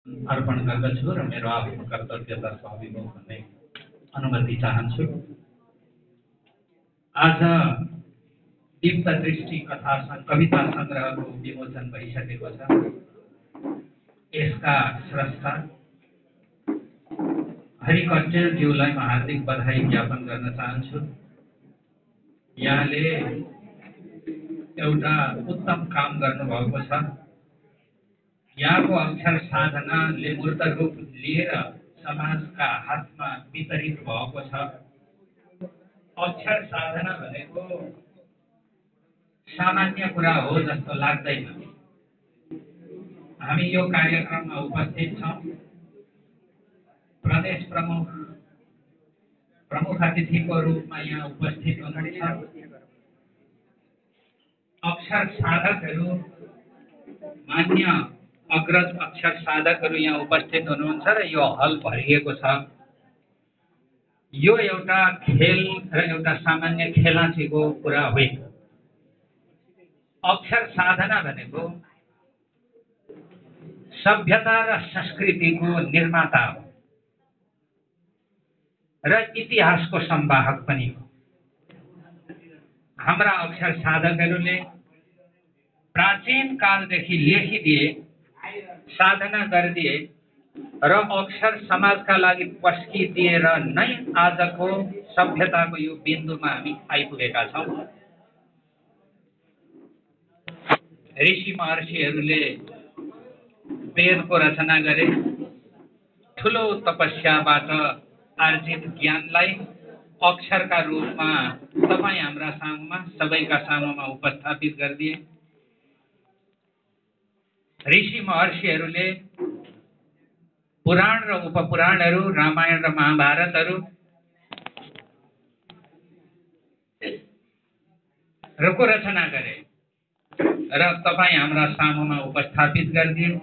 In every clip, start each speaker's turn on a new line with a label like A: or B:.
A: अर्पण गर्दछु र मेरो आफ्नो कर्तव्यतर्फ अभिमुख हुने अनुमति चाहन्छु। आज दीप्त दृष्टि कविता सङ्ग्रहको विमोचन भइसकेको छ। यसका स्रष्टा हरि कट्टेलज्यूलाई म हार्दिक बधाई ज्ञापन गर्न चाहन्छु। यहाँले एउटा उत्तम काम गर्नुभएको छ। यहाँको अक्षर साधनाले मूर्त रूप लिएर समाजका हातमा वितरित भएको छ। अक्षर साधना भनेको सामान्य कुरा हो जस्तो लाग्दैन। हामी यो कार्यक्रममा उपस्थित छौँ। प्रदेश प्रमुख अतिथिको रूपमा यहाँ उपस्थित हुनुहुन्छ। अक्षर साधकहरू, मान्य अग्रज अक्षर साधकहरू यहाँ उपस्थित हुनुहुन्छ र यो हल भरिएको छ। यो एउटा खेल र एउटा सामान्य खेलाचीको कुरा होइन। अक्षर साधना भनेको सभ्यता र संस्कृतिको निर्माता हो र इतिहासको संवाहक पनि हो। हाम्रा अक्षर साधकहरूले प्राचीन कालदेखि लेखिदिए, साधना गरिदिए र अक्षर समाजका लागि पस्किदिएर नै आजको सभ्यताको यो बिन्दुमा हामी आइपुगेका छौँ। ऋषि महर्षिहरूले वेदको रचना गरे। ठुलो तपस्याबाट आर्जित ज्ञानलाई अक्षरका रूपमा तपाईँ हाम्रा सामुमा, सबैका सामुमा उपस्थापित गरिदिए। ऋषि महर्षिहरूले पुराण र उपपुराणहरू, रामायण र महाभारतहरू को रचना गरे र तपाईँ हाम्रा सामुमा उपस्थापित गरिदिए।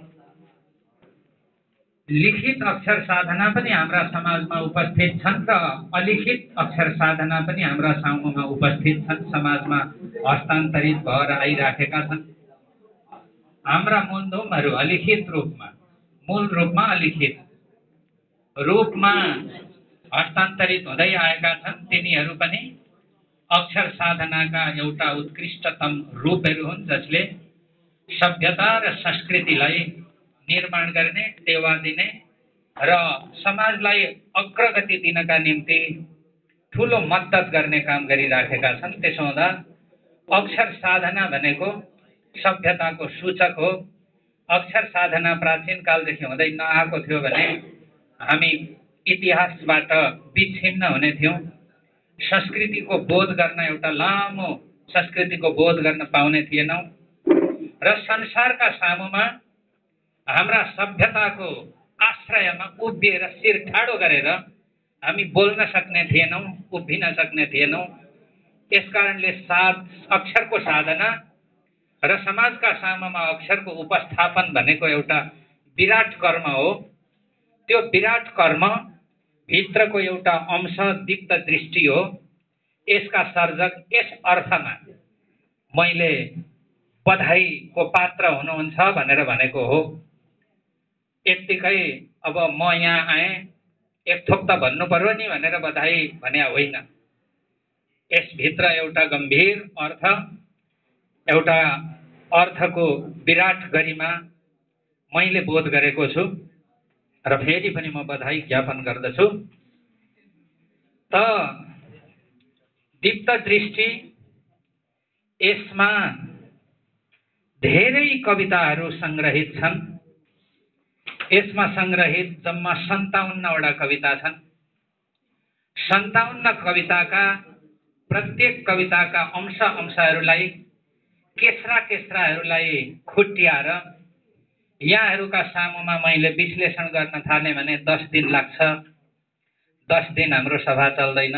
A: लिखित अक्षर साधना पनि हाम्रा समाजमा उपस्थित छन् र अलिखित अक्षर साधना पनि हाम्रा सामुमा उपस्थित छन्, समाजमा हस्तान्तरित भएर आइराखेका छन्। हाम्रा मूलधुमहरू अलिखित रूपमा, मूल रूपमा अलिखित रूपमा हस्तान्तरित हुँदै आएका छन्। तिनीहरू पनि अक्षर साधनाका एउटा उत्कृष्टतम रूपहरू हुन्, जसले सभ्यता र संस्कृतिलाई निर्माण गर्ने, टेवा दिने र समाजलाई अग्रगति दिनका निम्ति ठुलो मद्दत गर्ने काम गरिराखेका छन्। त्यसो हुँदा अक्षर साधना भनेको सभ्यताको सूचक हो। अक्षर साधना प्राचीन कालदेखि हुँदै नआएको थियो भने हामी इतिहासबाट विच्छिन्न हुने थियौँ। संस्कृतिको बोध गर्न, एउटा लामो संस्कृतिको बोध गर्न पाउने थिएनौँ र संसारका सामुमा हाम्रा सभ्यताको आश्रयमा उभिएर शिर ठाडो गरेर हामी बोल्न सक्ने थिएनौँ, उभिन सक्ने थिएनौँ। यसकारणले अक्षरको साधना र समाजका सामुमा अक्षरको उपस्थापन भनेको एउटा विराट कर्म हो। त्यो विराट कर्म भित्रको एउटा अंश दीप्त दृष्टि हो। यसका सर्जक यस अर्थमा मैले बधाईको पात्र हुनुहुन्छ भनेर भनेको हो। यत्तिकै अब म यहाँ आएँ, एक थोक त भन्नु पर्यो नि भनेर बधाई भने होइन। यसभित्र एउटा गम्भीर अर्थ, एउटा अर्थको विराट गरिमा मैले बोध गरेको छु र फेरि पनि म बधाई ज्ञापन गर्दछु। त दीप्त दृष्टि, यसमा धेरै कविताहरू सङ्ग्रहित छन्। यसमा सङ्ग्रहित जम्मा 57वटा कविता छन्। 57 कविताका प्रत्येक कविताका अंशहरूलाई, केस्राहरूलाई खुट्टिएर यहाँहरूका सामुमा मैले विश्लेषण गर्न थालेँ भने 10 दिन लाग्छ। 10 दिन हाम्रो सभा चल्दैन।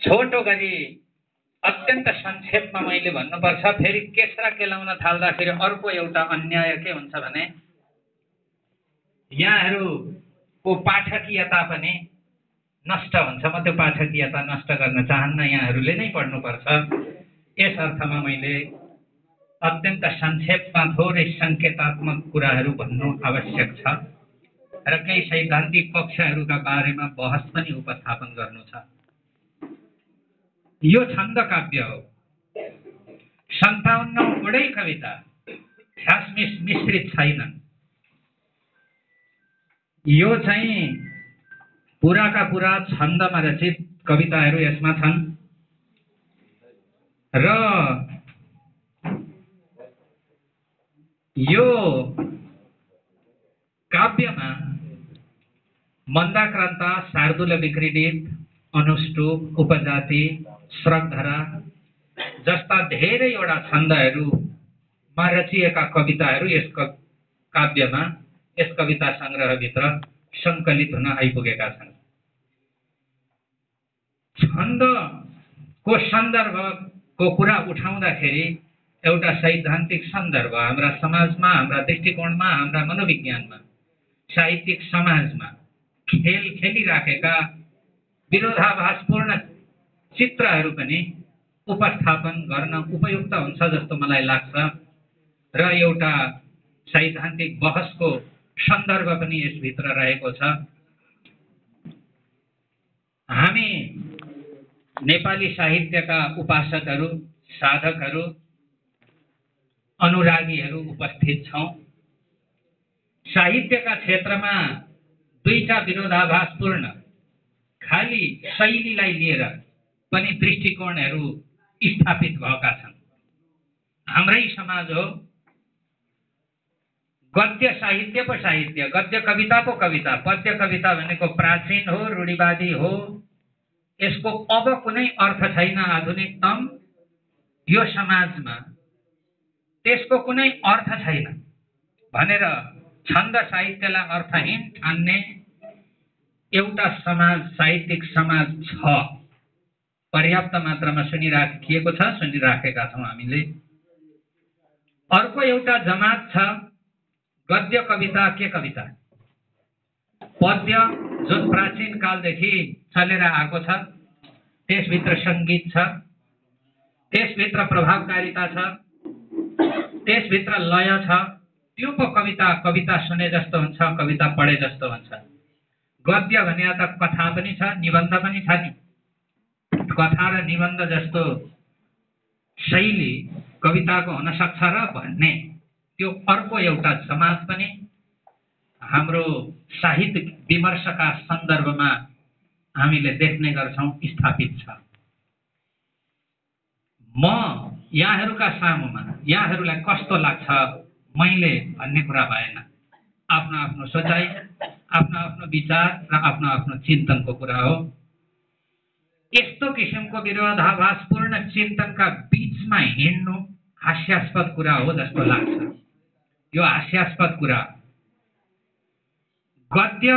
A: छोटो गरी अत्यन्त संक्षेपमा मैले भन्नुपर्छ। फेरि केस्रा केलाउन थाल्दाखेरि अर्को एउटा अन्याय के हुन्छ भने यहाँहरूको पाठकीयता पनि नष्ट हुन्छ। म त्यो पाठकीयता नष्ट गर्न चाहन्न। यहाँहरूले नै पढ्नुपर्छ। यस अर्थमा मैले अत्यन्त संक्षेपमा थोरै सङ्केतात्मक कुराहरू भन्नु आवश्यक छ र केही सैद्धान्तिक पक्षहरूका बारेमा बहस पनि उपस्थापन गर्नु छ। यो छन्द काव्य हो। 57 वटै कविता ठ्यासमिस मिश्रित छैनन्। यो चाहिँ पुराका पुरा छन्दमा रचित कविताहरू यसमा छन् र यो काव्यमा मन्दाक्रान्ता, शार्दूल विक्रीडित, अनुष्टुप, उपजाति, श्रगधरा जस्ता धेरैवटा छन्दहरूमा रचिएका कविताहरू यस काव्यमा, यस कविता सङ्ग्रहभित्र सङ्कलित हुन आइपुगेका छन्। छन्दको सन्दर्भको कुरा उठाउँदाखेरि एउटा सैद्धान्तिक सन्दर्भ हाम्रा समाजमा, हाम्रा दृष्टिकोणमा, हाम्रा मनोविज्ञानमा, साहित्यिक समाजमा खेल खेलिराखेका विरोधाभासपूर्ण चित्रहरू पनि उपस्थापन गर्न उपयुक्त हुन्छ जस्तो मलाई लाग्छ र एउटा सैद्धान्तिक बहसको सन्दर्भ पनि यसभित्र रहेको छ। हामी नेपाली साहित्यका उपासकहरू, साधकहरू, अनुरागीहरू उपस्थित छौँ। साहित्यका क्षेत्रमा दुईटा विरोधाभासपूर्ण खाली शैलीलाई लिएर पनि दृष्टिकोणहरू स्थापित भएका छन्। हाम्रै समाज हो, गद्य साहित्य पो साहित्य, गद्य कविता पो कविता, पद्य कविता भनेको प्राचीन हो, रूढिवादी हो, यसको अब कुनै अर्थ छैन आधुनिकतम यो समाजमा, त्यसको कुनै अर्थ छैन भनेर छन्द साहित्यलाई अर्थहीन ठान्ने एउटा समाज, साहित्यिक समाज छ, पर्याप्त मात्रामा सुनिराखिएको छ, सुनिराखेका छौँ हामीले। अर्को एउटा जमात छ गद्य कविता के कविता, पद्य जुन प्राचीन कालदेखि चलेर आएको छ, त्यसभित्र सङ्गीत छ, त्यसभित्र प्रभावकारिता छ, त्यसभित्र लय छ, त्यो पो कविता, कविता सुने जस्तो हुन्छ, कविता पढे जस्तो हुन्छ। गद्य भने त कथा पनि छ, निबन्ध पनि छ नि। कथा र निबन्ध जस्तो शैली कविताको हुन सक्छ र भन्ने त्यो अर्को एउटा समाज पनि हाम्रो साहित्य विमर्शका सन्दर्भमा हामीले देख्ने गर्छौँ स्थापित छ। म यहाँहरूका सामुमा यहाँहरूलाई कस्तो लाग्छ मैले भन्ने कुरा भएन, आफ्नो आफ्नो सोचाइ, आफ्नो आफ्नो विचार र आफ्नो आफ्नो चिन्तनको कुरा हो। यस्तो किसिमको विरोधाभासपूर्ण चिन्तनका बीचमा हिँड्नु हास्यास्पद कुरा हो जस्तो लाग्छ। यो हास्यास्पद कुरा, गद्य